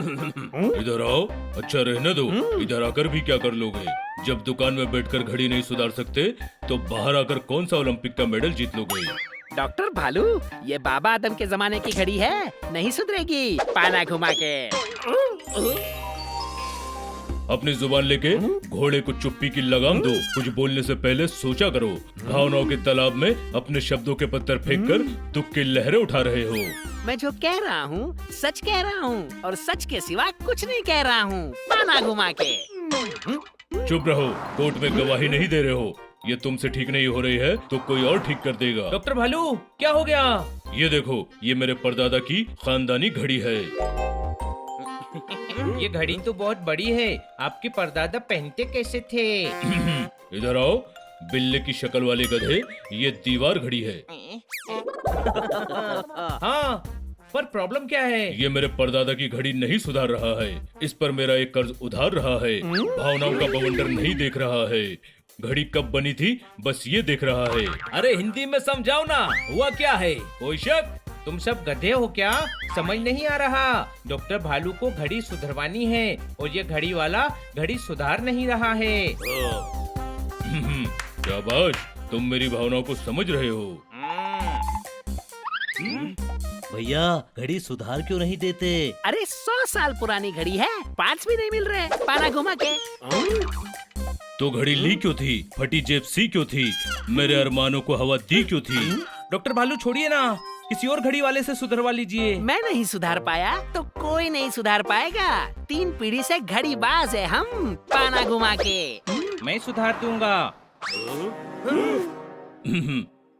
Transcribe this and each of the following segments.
इधर आओ। अच्छा रहने दो। इधर आकर भी क्या कर लोगे? जब दुकान में बैठकर घड़ी नहीं सुधार सकते तो बाहर आकर कौन सा ओलंपिक का मेडल जीत लोगे? डॉक्टर भालू, ये बाबा आदम के जमाने की घड़ी है, नहीं सुधरेगी पाना घुमा के। अपनी जुबान लेके घोड़े को चुप्पी की लगाम दो। कुछ बोलने से पहले सोचा करो। भावनाओं के तालाब में अपने शब्दों के पत्थर फेंककर दुख की लहरें उठा रहे हो। मैं जो कह रहा हूँ सच कह रहा हूँ, और सच के सिवा कुछ नहीं कह रहा हूँ, पाना घुमा के। चुप रहो, कोर्ट में गवाही नहीं दे रहे हो। ये तुमसे ठीक नहीं हो रही है तो कोई और ठीक कर देगा। डॉक्टर भालू, क्या हो गया? ये देखो, ये मेरे परदादा की खानदानी घड़ी है। ये घड़ी तो बहुत बड़ी है, आपके परदादा पहनते कैसे थे? इधर आओ। बिल्ली की शक्ल वाले गधे, ये दीवार घड़ी है। हाँ, पर प्रॉब्लम क्या है? ये मेरे परदादा की घड़ी नहीं सुधार रहा है। इस पर मेरा एक कर्ज उधार रहा है। भावनाओं का बवंडर नहीं देख रहा है। घड़ी कब बनी थी बस ये देख रहा है। अरे हिंदी में समझाओ ना, हुआ क्या है? कोई शक? तुम सब गधे हो क्या? समझ नहीं आ रहा। डॉक्टर भालू को घड़ी सुधरवानी है और ये घड़ी वाला घड़ी सुधार नहीं रहा है। शाबाश, तुम मेरी भावनाओं को समझ रहे हो। भैया घड़ी सुधार क्यों नहीं देते? अरे 100 साल पुरानी घड़ी है, 5 भी नहीं मिल रहे पाना घुमा के। तो घड़ी ली क्यों थी? फटी जेब सी क्यों थी? मेरे अरमानों को हवा दी क्यों थी? डॉक्टर भालू छोड़िए ना, किसी और घड़ी वाले से सुधरवा लीजिए। मैं नहीं सुधार पाया तो कोई नहीं सुधार पाएगा। 3 पीढ़ी से घड़ी बाज है हम, पाना घुमा के। मैं सुधार दूंगा।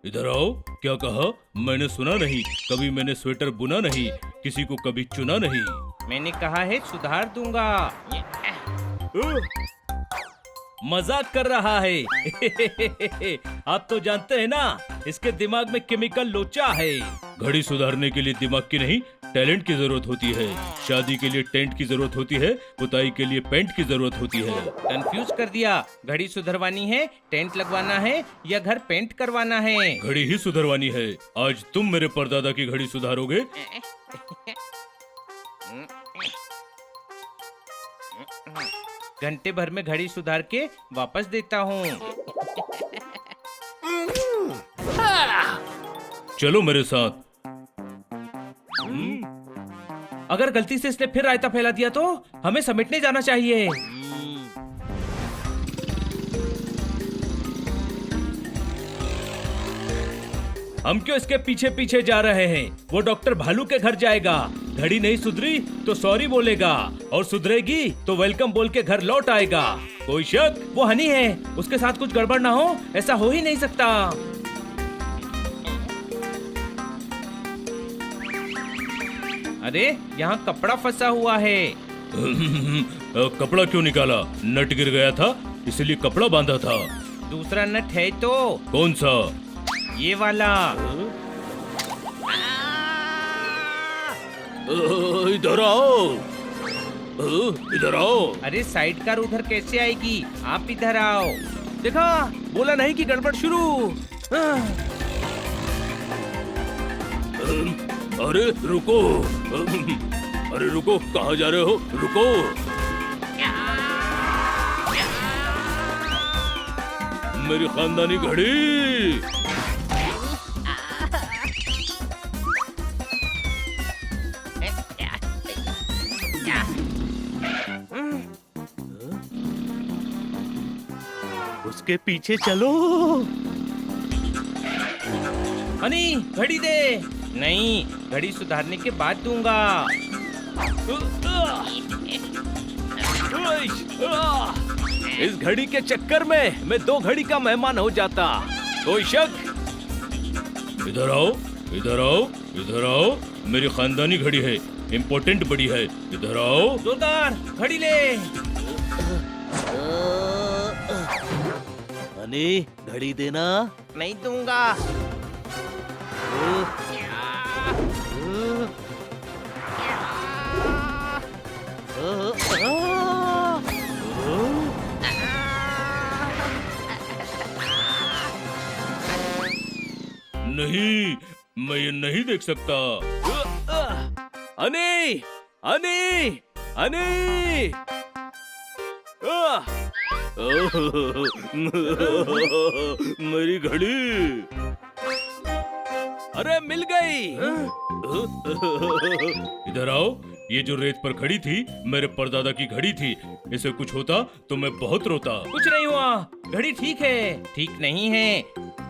इधर आओ। क्या कहा? मैंने सुना नहीं। कभी मैंने स्वेटर बुना नहीं, किसी को कभी चुना नहीं। मैंने कहा है सुधार दूंगा। मजाक कर रहा है। आप तो जानते हैं ना, इसके दिमाग में केमिकल लोचा है। घड़ी सुधारने के लिए दिमाग की नहीं, टैलेंट की जरूरत होती है। शादी के लिए टेंट की जरूरत होती है, पुताई के लिए पेंट की जरूरत होती है। कंफ्यूज कर दिया। घड़ी सुधरवानी है, टेंट लगवाना है या घर पेंट करवाना है? घड़ी ही सुधरवानी है। आज तुम मेरे परदादा की घड़ी सुधारोगे। घंटे भर में घड़ी सुधार के वापस देता हूँ। चलो मेरे साथ। अगर गलती से इसने फिर रायता फैला दिया तो हमें समेटने जाना चाहिए। हम क्यों इसके पीछे पीछे जा रहे हैं? वो डॉक्टर भालू के घर जाएगा। घड़ी नहीं सुधरी तो सॉरी बोलेगा, और सुधरेगी तो वेलकम बोल के घर लौट आएगा। कोई शक? वो हनी है, उसके साथ कुछ गड़बड़ ना हो, ऐसा हो ही नहीं सकता। अरे यहाँ कपड़ा फंसा हुआ है। कपड़ा क्यों निकाला? नट गिर गया था इसलिए कपड़ा बांधा था। दूसरा नट है तो? कौन सा? ये वाला। इधर आओ। इधर आओ। अरे साइड कार उधर कैसे आएगी? आप इधर आओ। देखा, बोला नहीं कि गड़बड़ शुरू। अरे रुको। अरे रुको, कहाँ जा रहे हो? रुको। मेरी खानदानी घड़ी। उसके पीछे चलो। हनी, घड़ी दे। नहीं, घड़ी सुधारने के बाद दूंगा। इस घड़ी के चक्कर में मैं 2 घड़ी का मेहमान हो जाता। कोई शक? इधर आओ। इधर आओ। इधर आओ। मेरी खानदानी घड़ी है, इम्पोर्टेंट बड़ी है। इधर आओ। जोरदार घड़ी ले। हनी, घड़ी देना। नहीं दूंगा। नहीं, मैं ये नहीं देख सकता। हनी, हनी, हनी! मेरी घड़ी। अरे मिल गई। इधर आओ। ये जो रेत पर खड़ी थी मेरे परदादा की घड़ी थी। इसे कुछ होता तो मैं बहुत रोता। कुछ नहीं हुआ, घड़ी ठीक है। ठीक नहीं है,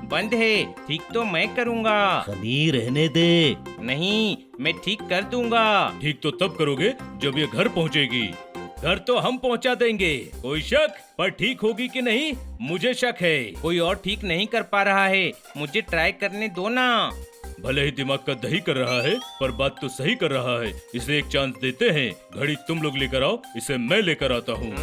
बंद है। ठीक तो मैं करूँगा। हनी रहने दे। नहीं, मैं ठीक कर दूंगा। ठीक तो तब करोगे जब ये घर पहुंचेगी। घर तो हम पहुंचा देंगे, कोई शक? पर ठीक होगी कि नहीं, मुझे शक है। कोई और ठीक नहीं कर पा रहा है, मुझे ट्राई करने दो ना। भले ही दिमाग का दही कर रहा है पर बात तो सही कर रहा है। इसे एक चांस देते हैं। घड़ी तुम लोग लेकर आओ, इसे मैं लेकर आता हूँ।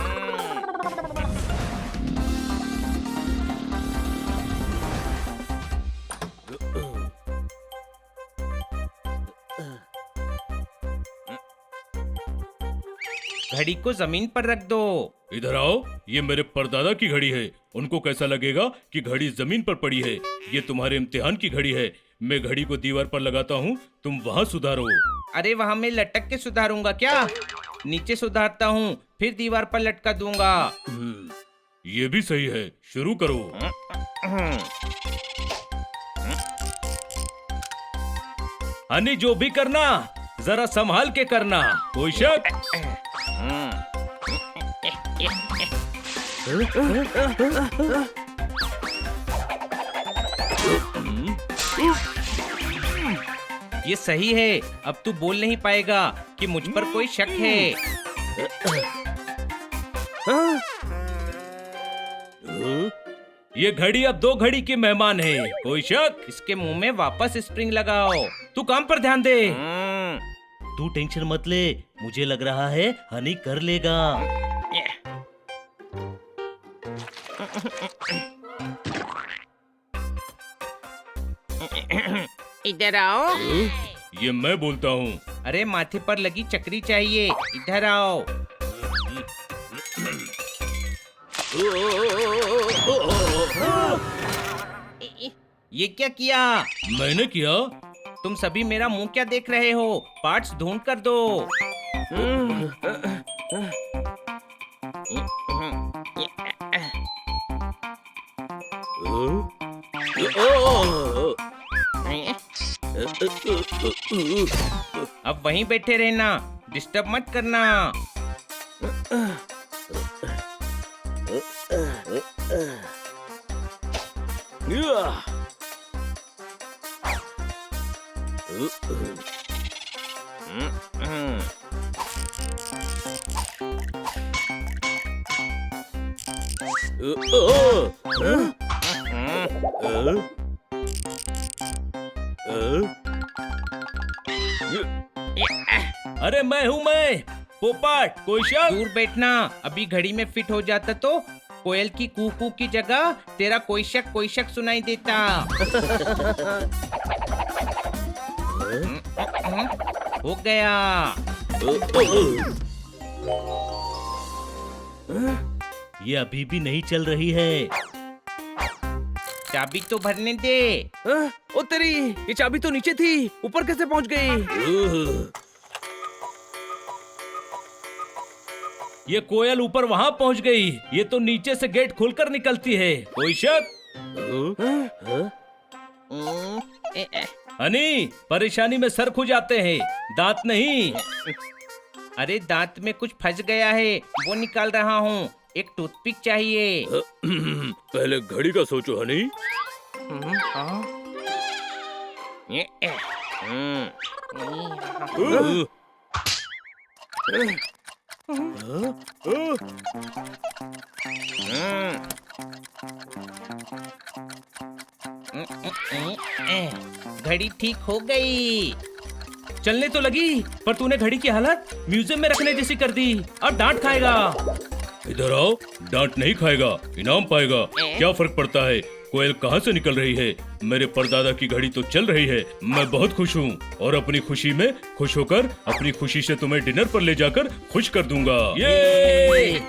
घड़ी को जमीन पर रख दो। इधर आओ। ये मेरे परदादा की घड़ी है। उनको कैसा लगेगा कि घड़ी जमीन पर पड़ी है। ये तुम्हारे इम्तिहान की घड़ी है। मैं घड़ी को दीवार पर लगाता हूँ, तुम वहाँ सुधारो। अरे वहाँ मैं लटक के सुधारूंगा क्या? नीचे सुधारता हूँ, फिर दीवार पर लटका दूंगा। ये भी सही है, शुरू करो। हनी जो भी करना जरा संभाल के करना, कोई शक? ये सही है। अब तू बोल नहीं पाएगा कि मुझ पर कोई शक है। ये घड़ी अब 2 घड़ी की मेहमान है, कोई शक? इसके मुंह में वापस स्प्रिंग लगाओ। तू काम पर ध्यान दे। तू टेंशन मत ले, मुझे लग रहा है हनी कर लेगा। इधर आओ। ये मैं बोलता हूँ। अरे माथे पर लगी चक्री चाहिए, इधर आओ। ये क्या किया? मैंने किया? तुम सभी मेरा मुंह क्या देख रहे हो? पार्ट्स ढूंढ कर दो। अब वहीं बैठे रहना, डिस्टर्ब मत करना। अरे मैं हूँ मैं, पोपट, कोई शक? दूर बैठना। अभी घड़ी में फिट हो जाता तो कोयल की कू की जगह तेरा कोई शक सुनाई देता। हो गया। ये अभी भी नहीं चल रही है। चाबी तो भरने दे। ओ तेरी, ये चाबी तो नीचे थी, ऊपर कैसे पहुंच गई? ये कोयल ऊपर वहाँ पहुँच गई। ये तो नीचे से गेट खोलकर निकलती है, कोई शक? हनी, परेशानी में सर खो जाते हैं, दांत नहीं। अरे दांत में कुछ फंस गया है, वो निकाल रहा हूँ। एक टूथपिक चाहिए। पहले घड़ी का सोचो हनी। घड़ी ठीक हो गई। चलने तो लगी, पर तूने घड़ी की हालत म्यूजियम में रखने जैसी कर दी। अब डांट खाएगा। इधर आओ। डांट नहीं खाएगा, इनाम पाएगा। क्या फर्क पड़ता है कोयल कहाँ से निकल रही है? मेरे परदादा की घड़ी तो चल रही है। मैं बहुत खुश हूँ और अपनी खुशी में खुश होकर अपनी खुशी से तुम्हें डिनर पर ले जाकर खुश कर दूंगा। ये